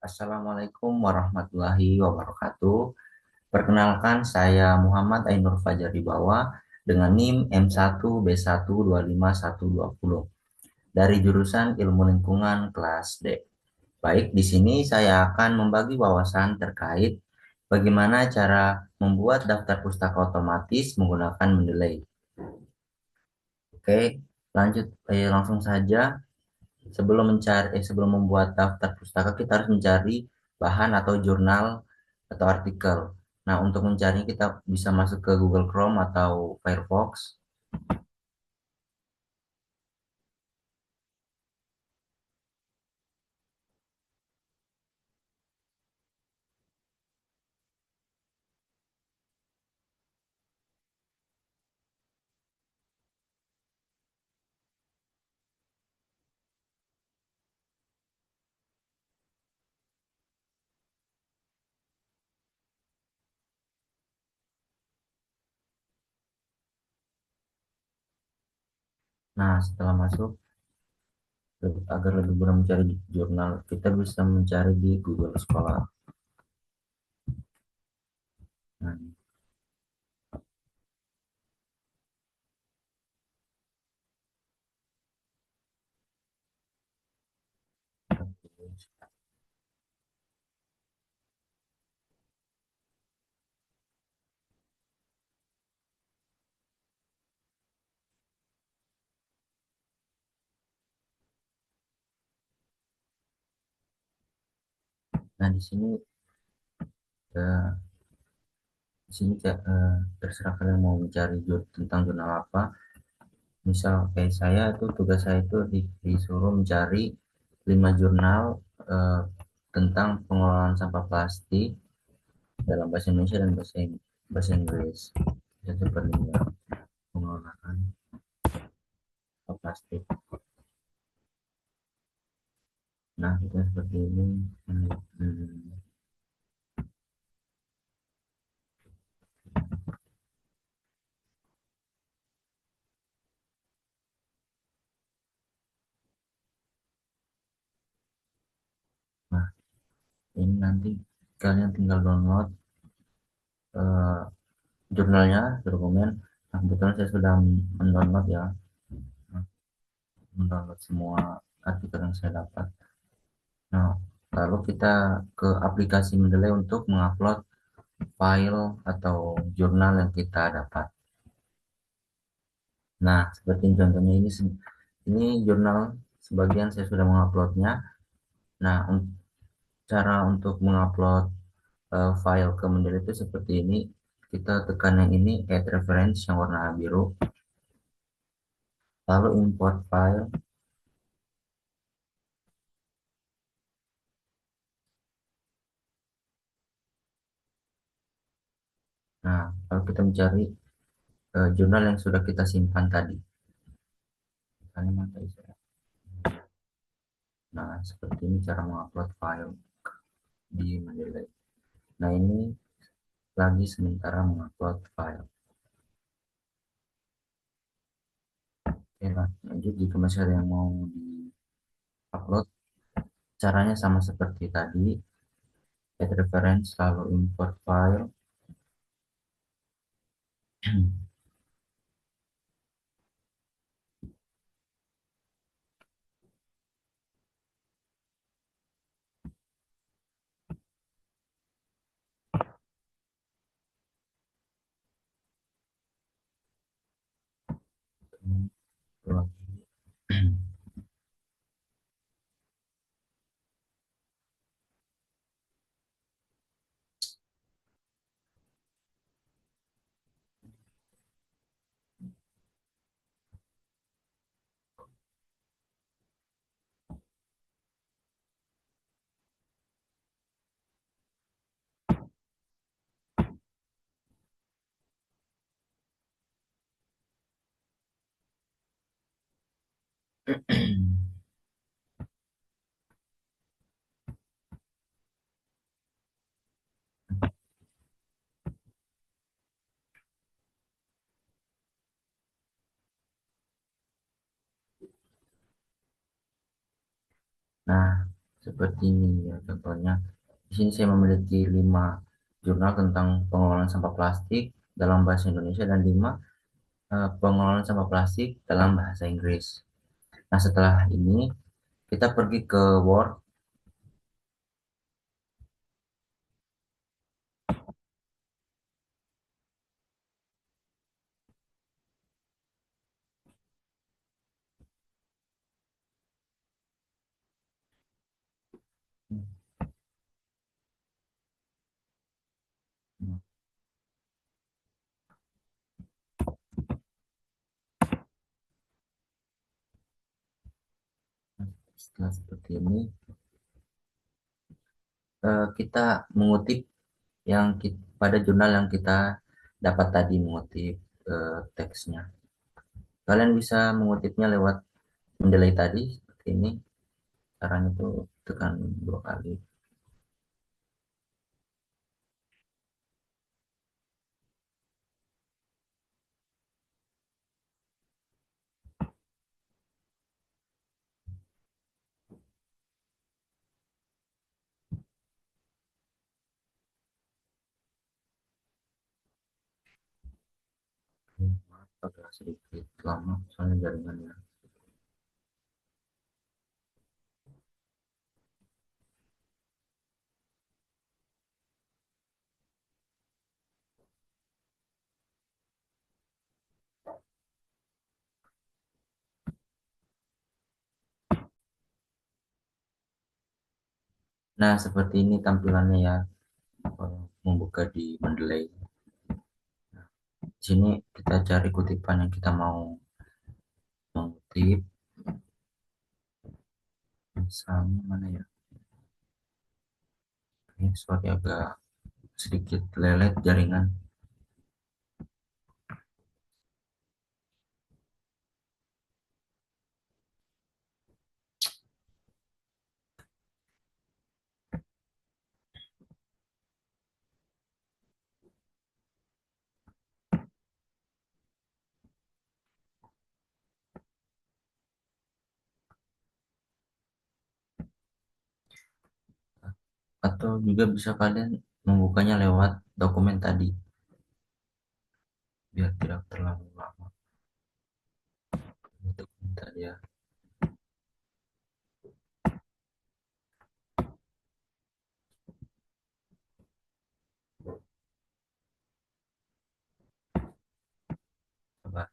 Assalamualaikum warahmatullahi wabarakatuh. Perkenalkan, saya Muhammad Ainur Fajar Wibawa dengan NIM M1B1251120 dari jurusan Ilmu Lingkungan kelas D. Baik, di sini saya akan membagi wawasan terkait bagaimana cara membuat daftar pustaka otomatis menggunakan Mendeley. Oke, lanjut langsung saja. Sebelum membuat daftar pustaka, kita harus mencari bahan atau jurnal atau artikel. Nah, untuk mencari kita bisa masuk ke Google Chrome atau Firefox. Nah, setelah masuk, agar lebih mudah mencari jurnal, kita bisa mencari di Google Scholar. Nah, nah, eh, di sini terserah kalian mau mencari tentang jurnal apa. Misal kayak saya itu tugas saya itu disuruh mencari 5 jurnal eh, tentang pengelolaan sampah plastik dalam bahasa Indonesia dan bahasa Inggris. Itu seperti pengelolaan sampah plastik. Nah, kita seperti ini. Hmm, hmm. Nah, ini nanti kalian tinggal download eh, jurnalnya, dokumen. Nah, kebetulan saya sudah mendownload ya, mendownload semua artikel yang saya dapat. Nah, lalu kita ke aplikasi Mendeley untuk mengupload file atau jurnal yang kita dapat. Nah, seperti contohnya ini jurnal sebagian saya sudah menguploadnya. Nah, cara untuk mengupload file ke Mendeley itu seperti ini. Kita tekan yang ini, add reference yang warna biru, lalu import file. Nah, lalu kita mencari jurnal yang sudah kita simpan tadi. Nah, seperti ini cara mengupload file di Mendeley. Nah, ini lagi sementara mengupload file. Oke, lanjut jika masih ada yang mau di-upload, caranya sama seperti tadi, add reference, lalu import file. Nah, seperti ini ya contohnya. Di sini saya memiliki 5 jurnal tentang pengelolaan sampah plastik dalam bahasa Indonesia dan 5 pengelolaan sampah plastik dalam bahasa Inggris. Nah, setelah ini kita pergi ke Word. Setelah seperti ini, kita mengutip pada jurnal yang kita dapat tadi mengutip teksnya. Kalian bisa mengutipnya lewat mendelay tadi seperti ini. Caranya itu tekan 2 kali. Maaf agak sedikit lama soalnya jaringannya. Nah, seperti ini tampilannya ya, membuka di Mendeley. Di sini kita cari kutipan yang kita mau mengutip. Misalnya mana ya? Ini sorry agak sedikit lelet jaringan. Atau juga bisa kalian membukanya lewat dokumen tadi, biar tidak terlalu lama. Dokumen tadi ya. Coba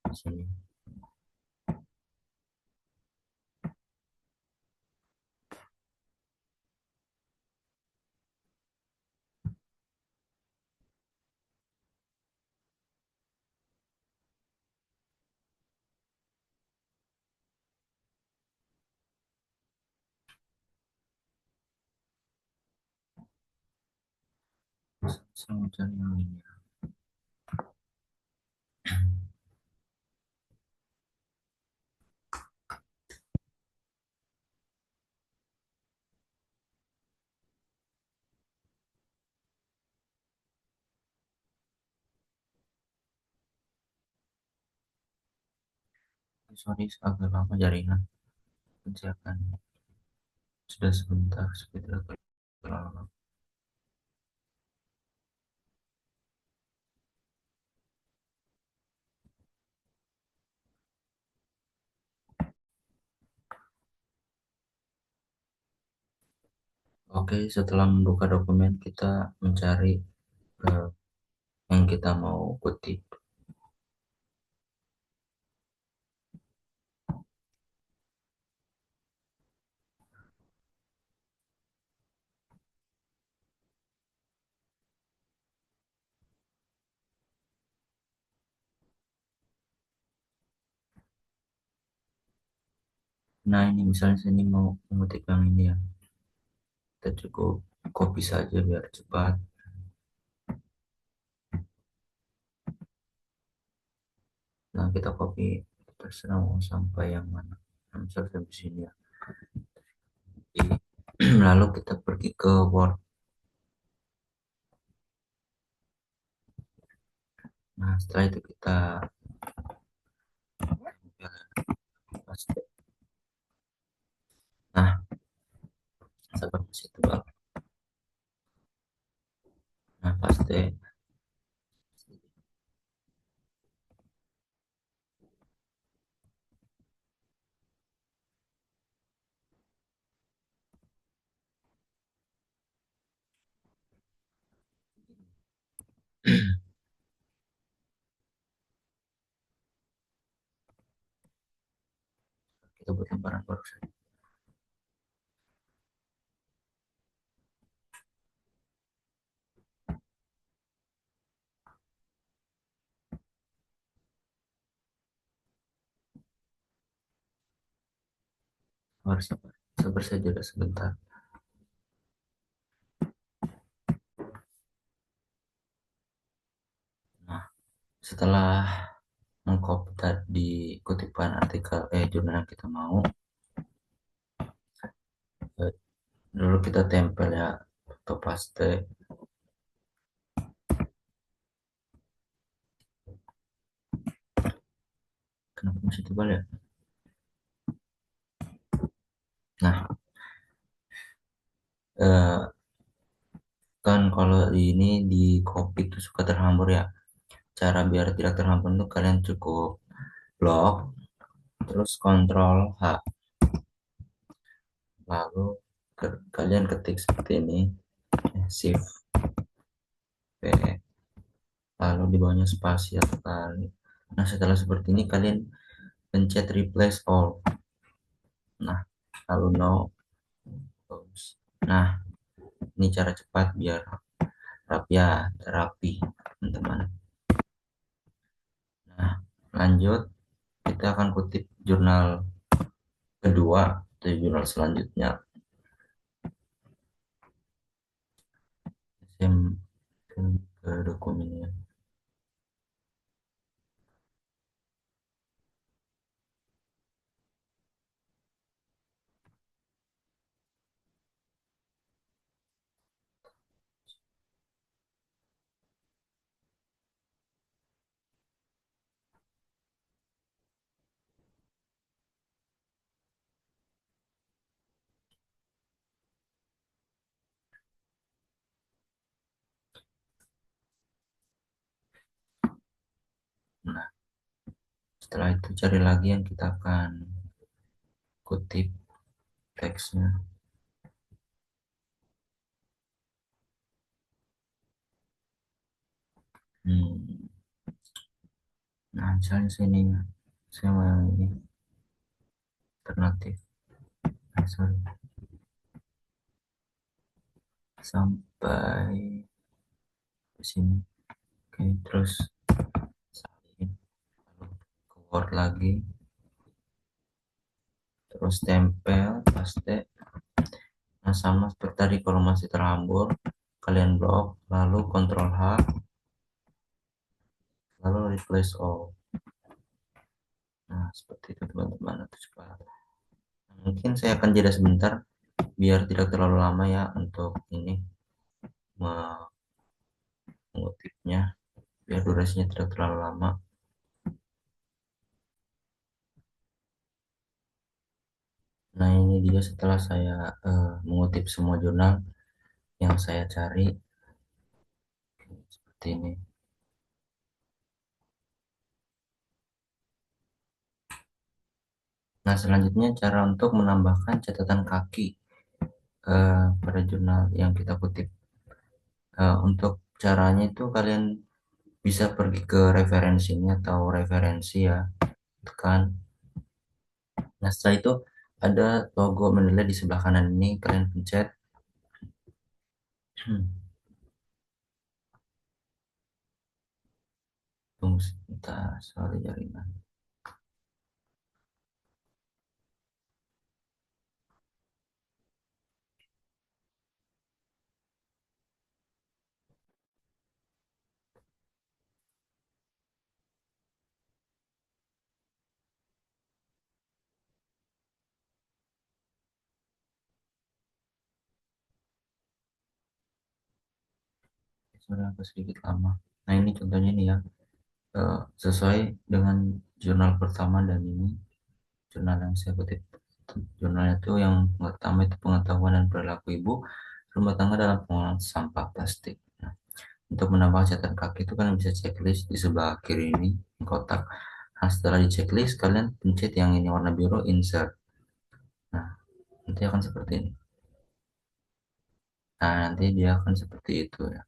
di sini. Saya mau cari yang ini ya. Sorry agak lama jaringan. Saya akan sudah sebentar sekitar terlalu lama. Oke, setelah membuka dokumen kita mencari eh, yang kita mau kutip. Nah, ini misalnya sini mau mengutip yang ini ya. Kita cukup copy saja biar cepat. Nah, kita copy terserah mau sampai yang mana. Nah, misalnya di sini ya. Lalu kita pergi ke Word. Nah, setelah itu kita dapat masih tebal. Nah, pasti kita buat lembaran baru saja. Harus sabar, sabar saja udah sebentar. Nah, setelah mengcopy tadi kutipan artikel jurnal yang kita mau, eh, dulu kita tempel ya atau paste. Kenapa masih tebal ya? Nah, eh, kan kalau ini di copy itu suka terhambur ya. Cara biar tidak terhambur itu kalian cukup blok, terus kontrol H, lalu kalian ketik seperti ini, shift P, lalu di bawahnya spasi atau kali. Nah, setelah seperti ini kalian pencet replace all. Nah, lalu no. Nah, ini cara cepat biar rapi ya, rapi teman-teman. Nah, lanjut kita akan kutip jurnal kedua atau jurnal selanjutnya. Saya ke dokumennya. Nah, setelah itu cari lagi yang kita akan kutip teksnya. Hmm. Nah, misalnya sini saya mau yang ini alternatif. Sorry. Sampai ke sini. Oke, terus salin, lalu ke Word lagi, terus tempel, paste. Nah, sama seperti tadi kalau masih terhambur, kalian blok, lalu Ctrl H, lalu replace all. Nah, seperti itu teman-teman. Mungkin saya akan jeda sebentar biar tidak terlalu lama ya untuk ini mengutipnya, biar durasinya tidak terlalu lama. Nah, ini dia setelah saya mengutip semua jurnal yang saya cari seperti ini. Nah, selanjutnya cara untuk menambahkan catatan kaki pada jurnal yang kita kutip. Untuk caranya itu kalian bisa pergi ke referensinya atau referensi ya, tekan. Nah, setelah itu ada logo menilai di sebelah kanan ini, kalian pencet. Tunggu sebentar, sorry jaringan. Sorry agak sedikit lama. Nah, ini contohnya nih ya, sesuai dengan jurnal pertama dan ini jurnal yang saya kutip Jurnalnya itu yang pertama itu pengetahuan dan perilaku ibu rumah tangga dalam pengolahan sampah plastik. Nah, untuk menambah catatan kaki itu kalian bisa checklist di sebelah kiri ini di kotak. Nah, setelah di checklist kalian pencet yang ini warna biru insert. Nah, nanti akan seperti ini. Nah, nanti dia akan seperti itu ya.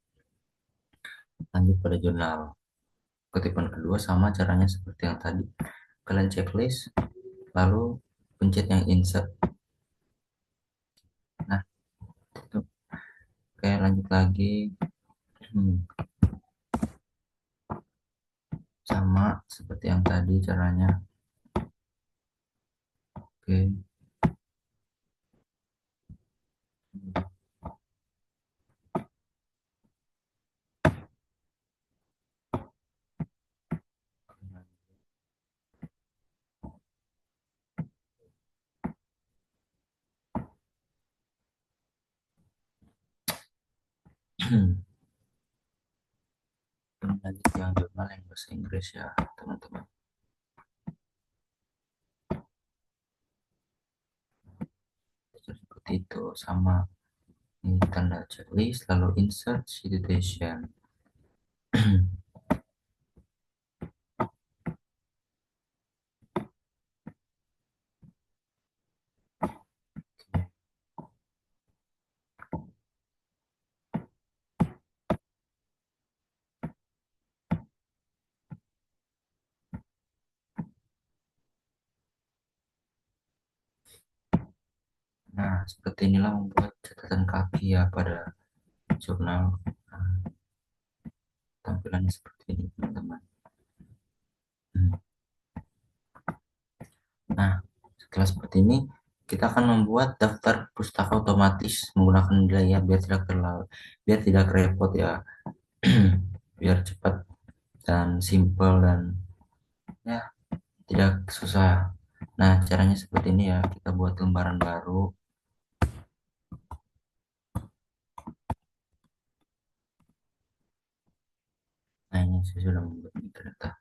Lanjut pada jurnal. Kutipan kedua sama caranya seperti yang tadi. Kalian checklist, lalu pencet yang insert. Nah, itu. Oke, lanjut lagi. Hmm, sama seperti yang tadi caranya. Oke. Lanjut yang jurnal yang bahasa Inggris ya, teman-teman. Seperti itu sama. Ini tanda checklist, lalu insert citation. Nah, seperti inilah membuat catatan kaki ya pada jurnal. Nah, tampilannya seperti ini, teman-teman. Hmm. Nah, setelah seperti ini, kita akan membuat daftar pustaka otomatis menggunakan nilai ya, biar tidak repot ya, biar cepat dan simple dan ya tidak susah. Nah, caranya seperti ini ya, kita buat lembaran baru. Nah, ini saya sudah membuat ini ternyata.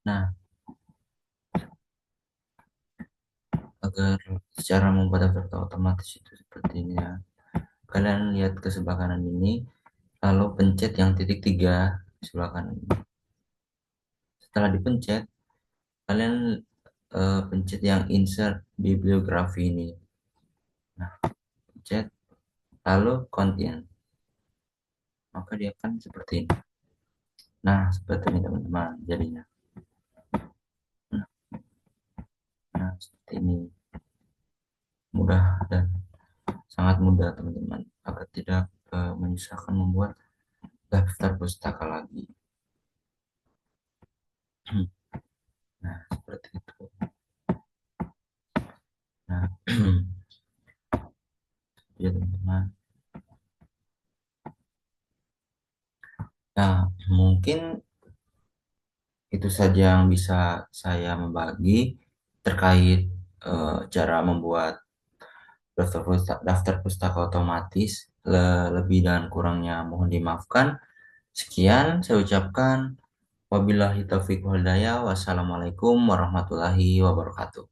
Nah, agar cara membuat daftar otomatis itu seperti ini ya. Kalian lihat ke sebelah kanan ini, lalu pencet yang titik tiga di sebelah kanan ini. Setelah dipencet, kalian pencet yang insert bibliografi ini. Nah, pencet, lalu content. Maka dia akan seperti ini. Nah, seperti ini teman-teman jadinya. Nah, nah, seperti ini. Mudah dan sangat mudah teman-teman. Agar tidak menyusahkan membuat daftar pustaka lagi. Nah, seperti itu. Nah, ya teman-teman. Nah, mungkin itu saja yang bisa saya membagi terkait cara membuat daftar pustaka otomatis. Lebih dan kurangnya mohon dimaafkan. Sekian saya ucapkan wabillahi taufiq wal hidayah. Wassalamualaikum warahmatullahi wabarakatuh.